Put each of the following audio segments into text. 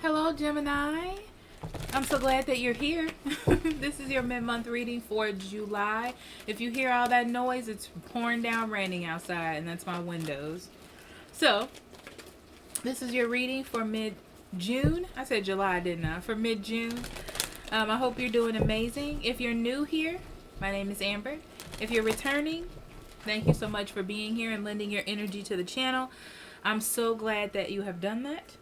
Hello, Gemini. I'm so glad that you're here. This is your mid-month reading for July. If you hear all that noise, it's pouring down raining outside, and that's my windows. So, this is your reading for mid-June. I said July, didn't I? For mid-June. I hope you're doing amazing. If you're new here, my name is Amber. If you're returning, thank you so much for being here and lending your energy to the channel. I'm so glad that you have done that.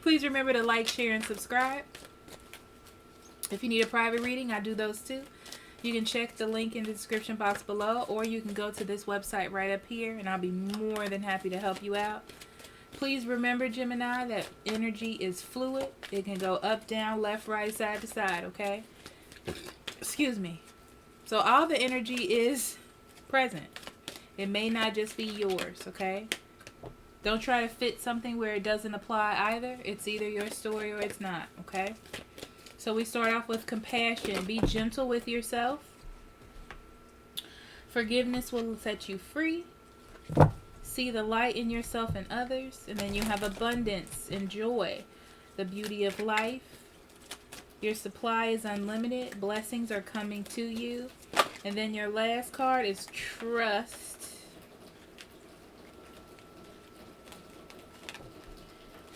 Please remember to like, share, and subscribe. If you need a private reading, I do those too. You can check the link in the description box below, or you can go to this website right up here, and I'll be more than happy to help you out. Please remember, Gemini, that energy is fluid. It can go up, down, left, right, side to side, okay? Excuse me. So all the energy is present. It may not just be yours, okay? Don't try to fit something where it doesn't apply either. It's either your story or it's not, okay? So we start off with compassion. Be gentle with yourself. Forgiveness will set you free. See the light in yourself and others. And then you have abundance and joy. The beauty of life. Your supply is unlimited. Blessings are coming to you. And then your last card is trust.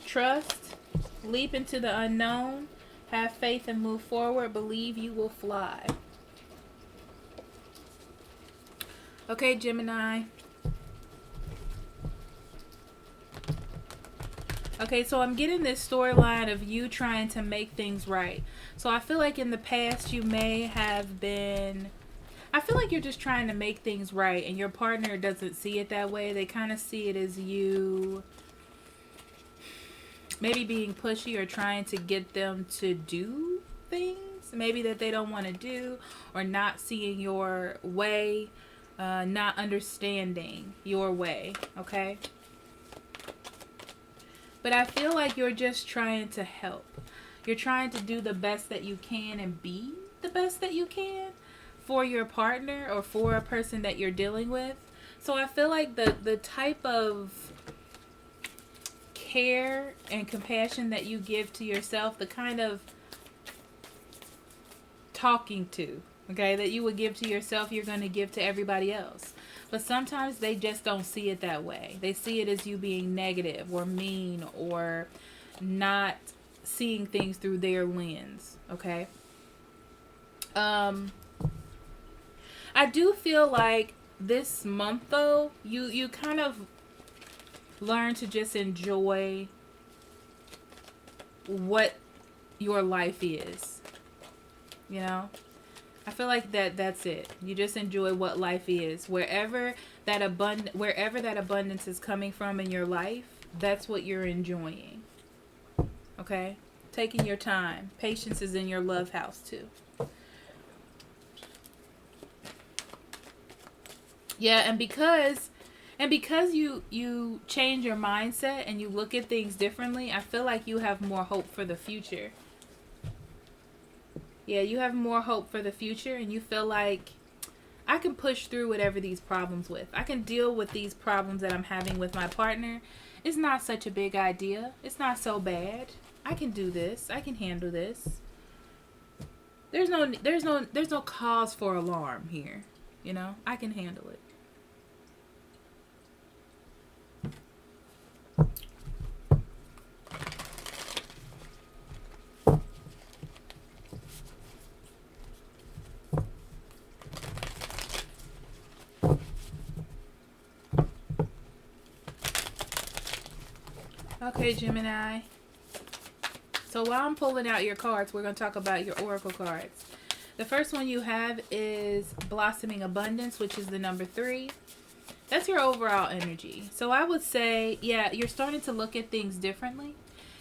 Trust, leap into the unknown, have faith and move forward, believe you will fly. Okay, Gemini. Okay, so I'm getting this storyline of you trying to make things right. So I feel like in the past you may have been... I feel like you're just trying to make things right and your partner doesn't see it that way. They kind of see it as you... maybe being pushy or trying to get them to do things maybe that they don't want to do, or not seeing your way, not understanding your way, okay? But I feel like you're just trying to help. You're trying to do the best that you can and be the best that you can for your partner or for a person that you're dealing with. So I feel like the type of care and compassion that you give to yourself, the kind of talking to, okay, that you would give to yourself, you're going to give to everybody else. But sometimes they just don't see it that way. They see it as you being negative or mean or not seeing things through their lens, okay? I do feel like this month, though, you kind of learn to just enjoy what your life is. You know? I feel like that's it. You just enjoy what life is. Wherever that abundance is coming from in your life, that's what you're enjoying. Okay? Taking your time. Patience is in your love house too. Yeah, and because you change your mindset and you look at things differently, I feel like you have more hope for the future. Yeah, you have more hope for the future, and you feel like I can push through whatever these problems with. I can deal with these problems that I'm having with my partner. It's not such a big idea. It's not so bad. I can do this. I can handle this. There's no cause for alarm here. You know, I can handle it. Okay, Gemini. So while I'm pulling out your cards, we're going to talk about your oracle cards. The first one you have is Blossoming Abundance, which is the number 3. That's your overall energy. So I would say, yeah, you're starting to look at things differently.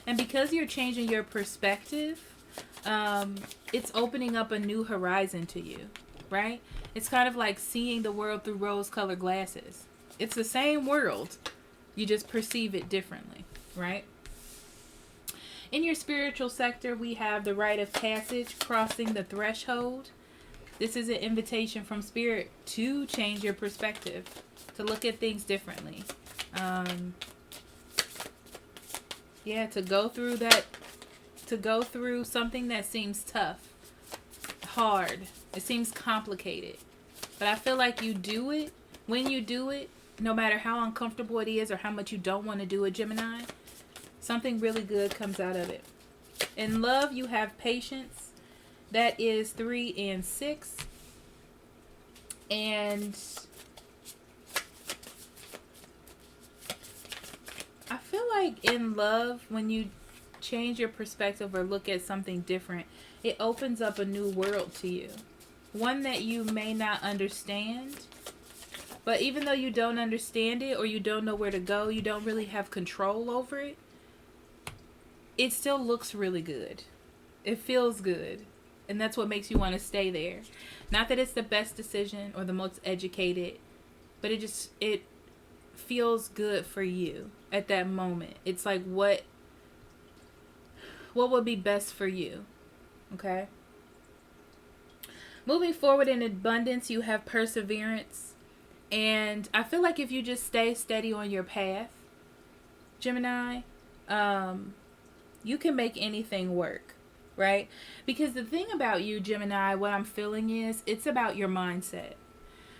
And because you're changing your perspective, it's opening up a new horizon to you, right? It's kind of like seeing the world through rose-colored glasses. It's the same world. You just perceive it differently, right? In your spiritual sector, we have the rite of passage, crossing the threshold. This is an invitation from Spirit to change your perspective, to look at things differently. Yeah, to go through that, to go through something that seems tough, hard. It seems complicated. But I feel like you do it. When you do it, no matter how uncomfortable it is or how much you don't want to do it, Gemini, something really good comes out of it. In love, you have patience. That is 3 and 6. And I feel like in love, when you change your perspective or look at something different, it opens up a new world to you. One that you may not understand. But even though you don't understand it or you don't know where to go, you don't really have control over it, it still looks really good. It feels good. And that's what makes you want to stay there. Not that it's the best decision or the most educated, but it feels good for you at that moment. It's like what would be best for you. Okay? Moving forward in abundance, you have perseverance. And I feel like if you just stay steady on your path, Gemini, you can make anything work, right? Because the thing about you, Gemini, what I'm feeling is it's about your mindset.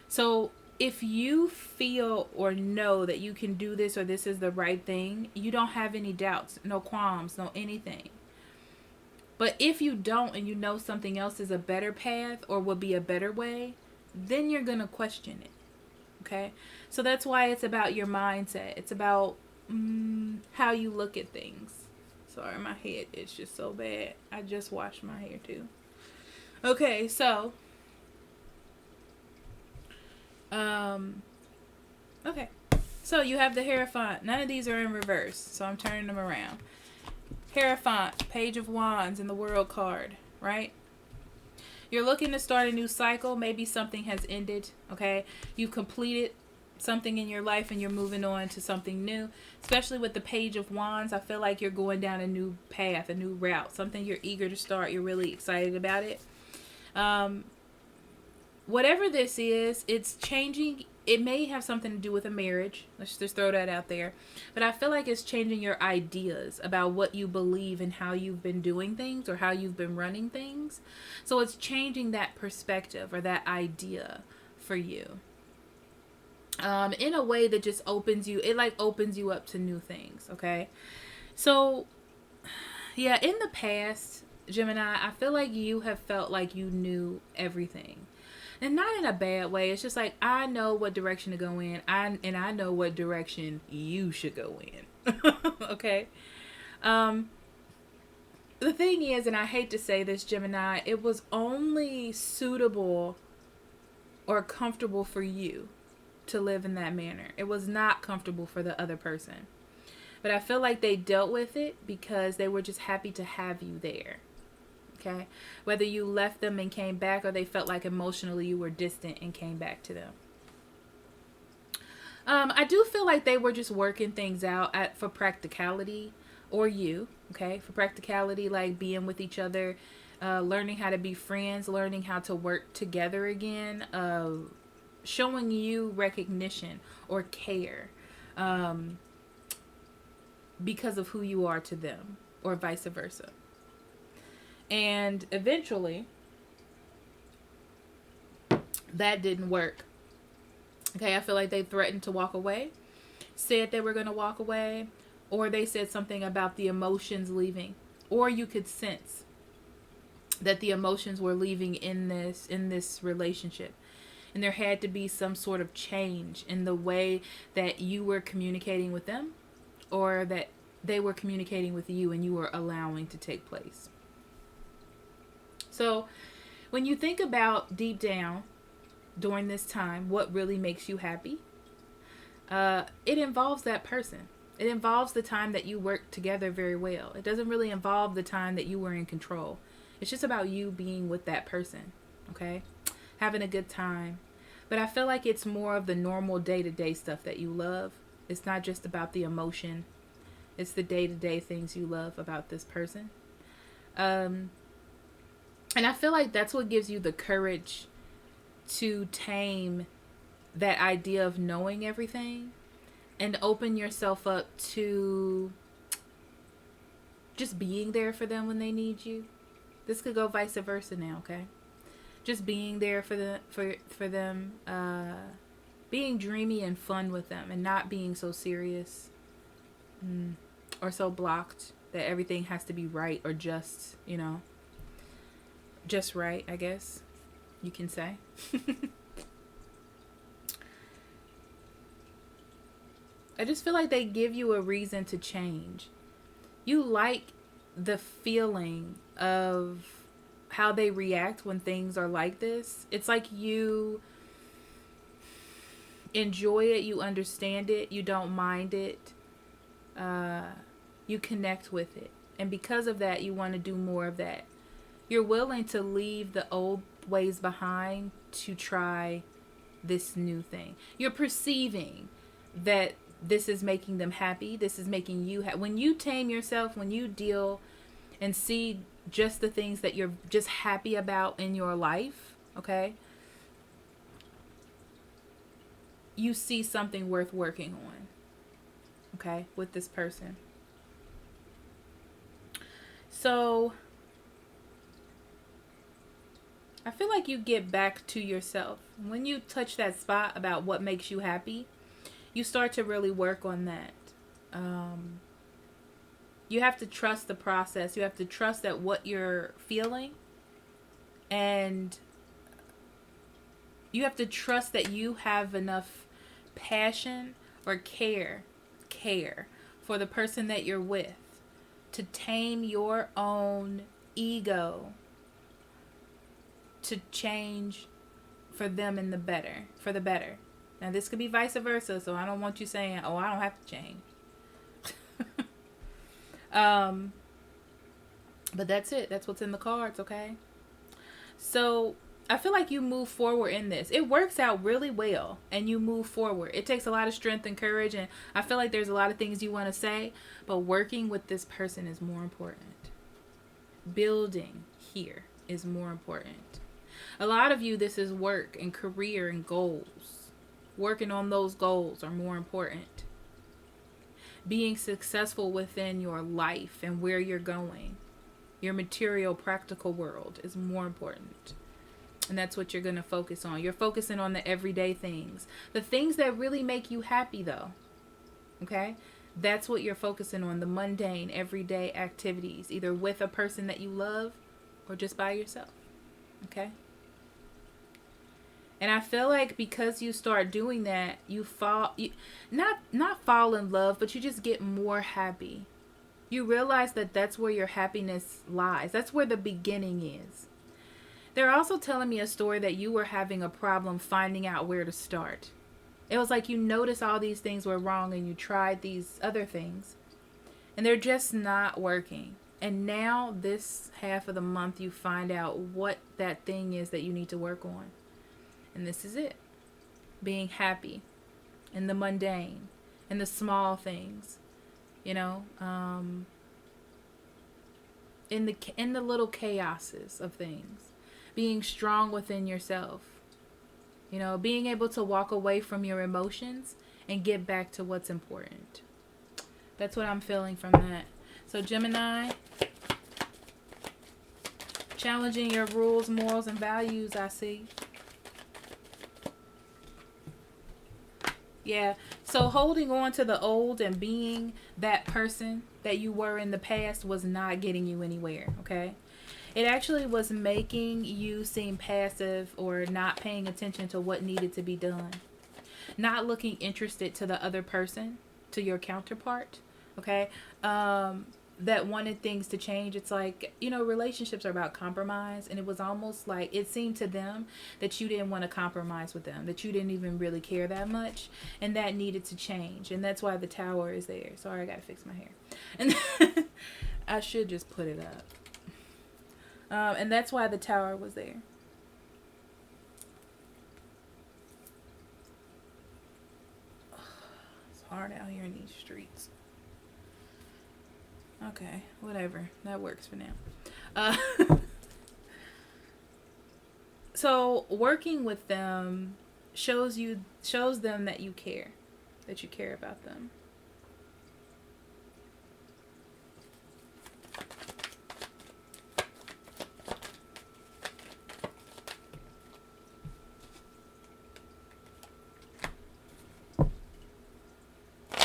So if you feel or know that you can do this or this is the right thing, you don't have any doubts, no qualms, no anything. But if you don't and you know something else is a better path or will be a better way, then you're going to question it. Okay? So that's why it's about your mindset. It's about how you look at things. Sorry, my head is just so bad. I just washed my hair too. Okay, so okay. So you have the Hierophant. None of these are in reverse, so I'm turning them around. Hierophant, Page of Wands, and the World card, right? You're looking to start a new cycle. Maybe something has ended, okay? You've completed something in your life and you're moving on to something new. Especially with the Page of Wands, I feel like you're going down a new path, a new route. Something you're eager to start. You're really excited about it. Whatever this is, it's changing. It may have something to do with a marriage. Let's just throw that out there. But I feel like it's changing your ideas about what you believe and how you've been doing things or how you've been running things. So it's changing that perspective or that idea for you. In a way that just opens you. It like opens you up to new things. Okay. So yeah, in the past, Gemini, I feel like you have felt like you knew everything. And not in a bad way. It's just like, I know what direction to go in. And I know what direction you should go in. Okay? The thing is, and I hate to say this, Gemini, it was only suitable or comfortable for you to live in that manner. It was not comfortable for the other person. But I feel like they dealt with it because they were just happy to have you there. Okay, whether you left them and came back or they felt like emotionally you were distant and came back to them. I do feel like they were just working things out for practicality, or you, okay, for practicality, like being with each other, learning how to be friends, learning how to work together again, showing you recognition or care because of who you are to them, or vice versa. And eventually, that didn't work. Okay, I feel like they threatened to walk away, said they were going to walk away, or they said something about the emotions leaving. Or you could sense that the emotions were leaving in this relationship. And there had to be some sort of change in the way that you were communicating with them, or that they were communicating with you and you were allowing to take place. So when you think about deep down during this time, what really makes you happy, it involves that person. It involves the time that you work together very well. It doesn't really involve the time that you were in control. It's just about you being with that person, okay? Having a good time. But I feel like it's more of the normal day-to-day stuff that you love. It's not just about the emotion. It's the day-to-day things you love about this person. And I feel like that's what gives you the courage to tame that idea of knowing everything and open yourself up to just being there for them when they need you. This could go vice versa now, okay? Just being there for them, being dreamy and fun with them, and not being so serious or so blocked that everything has to be right or just, you know, just right, I guess you can say. I just feel like they give you a reason to change. You like the feeling of how they react when things are like this. It's like you enjoy it, you understand it, you don't mind it, you connect with it. And because of that, you want to do more of that. You're willing to leave the old ways behind to try this new thing. You're perceiving that this is making them happy. This is making you happy. When you tame yourself, when you deal and see just the things that you're just happy about in your life, okay, you see something worth working on, okay, with this person. So I feel like you get back to yourself. When you touch that spot about what makes you happy, you start to really work on that. You have to trust the process. You have to trust that what you're feeling, and you have to trust that you have enough passion or care for the person that you're with to tame your own ego to change for them in the better, for the better. Now this could be vice versa, so I don't want you saying, oh, I don't have to change. But that's it. That's what's in the cards, okay? So I feel like you move forward in this. It works out really well, and you move forward. It takes a lot of strength and courage, and I feel like there's a lot of things you want to say, but working with this person is more important. Building here is more important. A lot of you, this is work and career and goals. Working on those goals are more important. Being successful within your life and where you're going, your material, practical world is more important. And that's what you're going to focus on. You're focusing on the everyday things. The things that really make you happy, though. Okay? That's what you're focusing on. The mundane, everyday activities. Either with a person that you love or just by yourself. Okay? And I feel like because you start doing that, you not fall in love, but you just get more happy. You realize that that's where your happiness lies. That's where the beginning is. They're also telling me a story that you were having a problem finding out where to start. It was like you noticed all these things were wrong and you tried these other things and they're just not working. And now this half of the month you find out what that thing is that you need to work on. And this is it. Being happy in the mundane, in the small things, you know, in the little chaoses of things. Being strong within yourself. You know, being able to walk away from your emotions and get back to what's important. That's what I'm feeling from that. So Gemini, challenging your rules, morals, and values, I see. Yeah, so holding on to the old and being that person that you were in the past was not getting you anywhere, okay? It actually was making you seem passive or not paying attention to what needed to be done. Not looking interested to the other person, to your counterpart, okay? That wanted things to change. It's like, you know, relationships are about compromise, and it was almost like it seemed to them that you didn't want to compromise with them, that you didn't even really care that much, and that needed to change. And that's why the tower is there. Sorry, I gotta fix my hair. And I should just put it up. And that's why the tower was there. It's hard out here in these streets. Okay, whatever. That works for now. So working with them shows them that you care about them.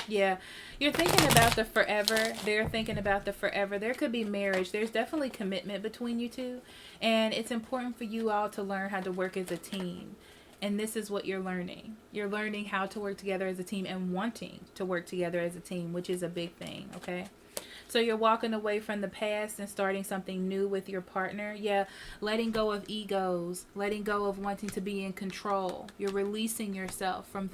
Yeah, you're thinking about the forever. They're thinking about the forever. There could be marriage. There's definitely commitment between you two. And it's important for you all to learn how to work as a team. And this is what you're learning. You're learning how to work together as a team and wanting to work together as a team, which is a big thing, okay? So you're walking away from the past and starting something new with your partner. Yeah, letting go of egos, letting go of wanting to be in control. You're releasing yourself from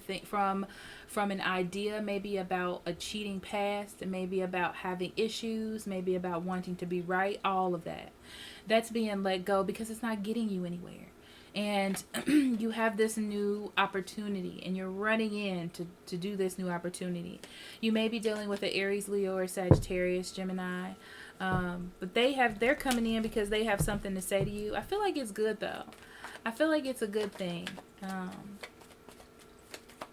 an idea, maybe about a cheating past, and maybe about having issues, maybe about wanting to be right, all of that. That's being let go because it's not getting you anywhere. And you have this new opportunity and you're running in to do this new opportunity. You may be dealing with an Aries, Leo, or Sagittarius, Gemini. But they're coming in because they have something to say to you. I feel like it's good though. I feel like it's a good thing.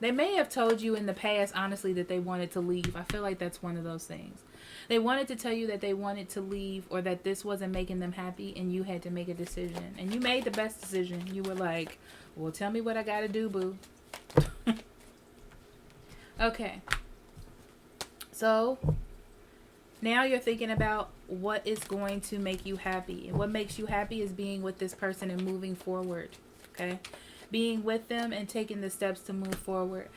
They may have told you in the past, honestly, that they wanted to leave. I feel like that's one of those things. They wanted to tell you that they wanted to leave or that this wasn't making them happy and you had to make a decision. And you made the best decision. You were like, well, tell me what I got to do, boo. Okay. So now you're thinking about what is going to make you happy. And what makes you happy is being with this person and moving forward. Okay. Being with them and taking the steps to move forward.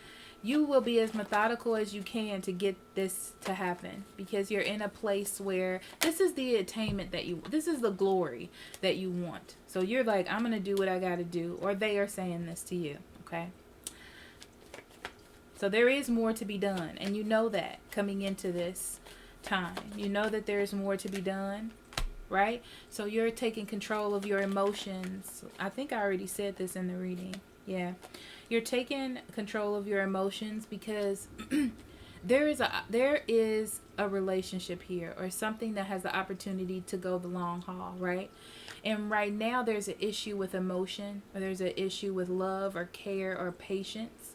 You will be as methodical as you can to get this to happen because you're in a place where this is the attainment this is the glory that you want. So you're like, I'm going to do what I got to do, or they are saying this to you. Okay. So there is more to be done. And you know that coming into this time, you know that there's more to be done, right? So you're taking control of your emotions. I think I already said this in the reading. Yeah. You're taking control of your emotions because there is a relationship here or something that has the opportunity to go the long haul, right? And right now there's an issue with emotion, or there's an issue with love or care or patience.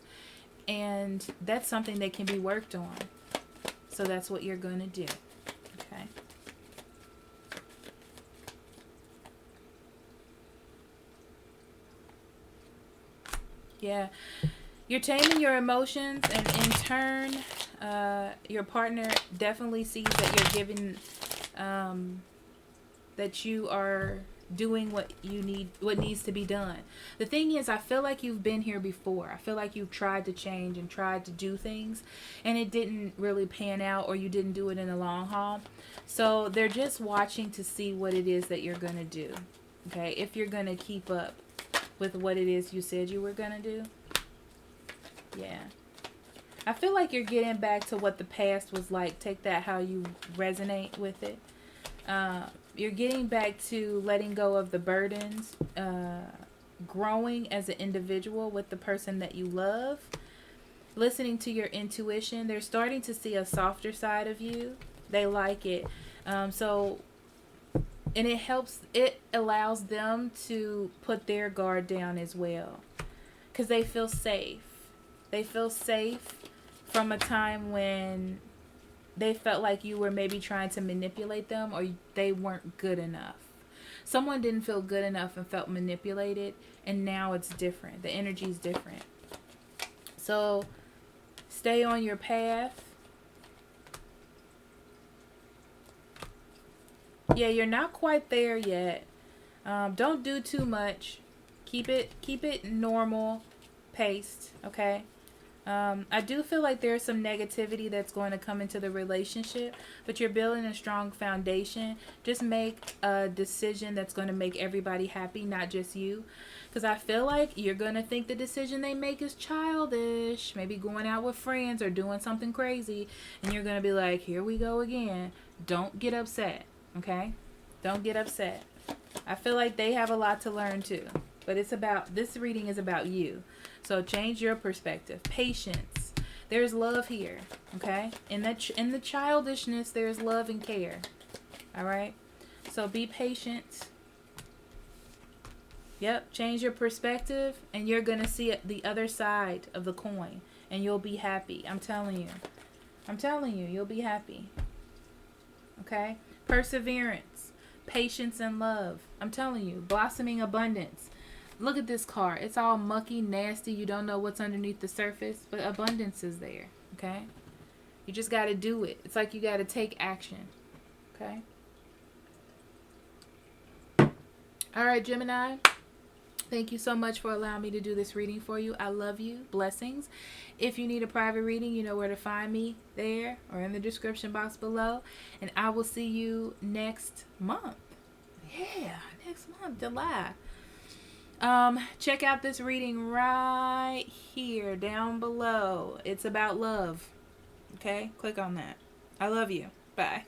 And that's something that can be worked on. So that's what you're going to do. Okay. Yeah, you're taming your emotions, and in turn, your partner definitely sees that you're giving, that you are doing what needs to be done. The thing is, I feel like you've been here before. I feel like you've tried to change and tried to do things, and it didn't really pan out, or you didn't do it in the long haul. So they're just watching to see what it is that you're going to do. Okay, if you're going to keep up with what it is you said you were going to do. Yeah. I feel like you're getting back to what the past was like. Take that how you resonate with it. You're getting back to letting go of the burdens, growing as an individual with the person that you love, listening to your intuition. They're starting to see a softer side of you. They like it. And it allows them to put their guard down as well. Because they feel safe. They feel safe from a time when they felt like you were maybe trying to manipulate them, or they weren't good enough. Someone didn't feel good enough and felt manipulated, and now it's different. The energy is different. So stay on your path. Yeah, you're not quite there yet. Don't do too much. Keep it normal paced, okay? I do feel like there's some negativity that's going to come into the relationship, but you're building a strong foundation. Just make a decision that's going to make everybody happy, not just you. Because I feel like you're going to think the decision they make is childish, maybe going out with friends or doing something crazy, and you're going to be like, here we go again. Don't get upset, okay? Don't get upset. I feel like they have a lot to learn too, but this reading is about you. So change your perspective. Patience. There's love here, okay? In the childishness, there's love and care. All right? So be patient. Yep, change your perspective, and you're going to see the other side of the coin, and you'll be happy. I'm telling you. I'm telling you, you'll be happy. Okay? Perseverance, patience, and love. I'm telling you, blossoming abundance. Look at this card. It's all mucky, nasty. You don't know what's underneath the surface, but abundance is there. Okay? You just got to do it. It's like you got to take action. Okay? All right, Gemini. Thank you so much for allowing me to do this reading for you. I love you. Blessings. If you need a private reading, you know where to find me, there or in the description box below. And I will see you next month. Yeah, next month, July. Check out this reading right here down below. It's about love. Okay? Click on that. I love you. Bye.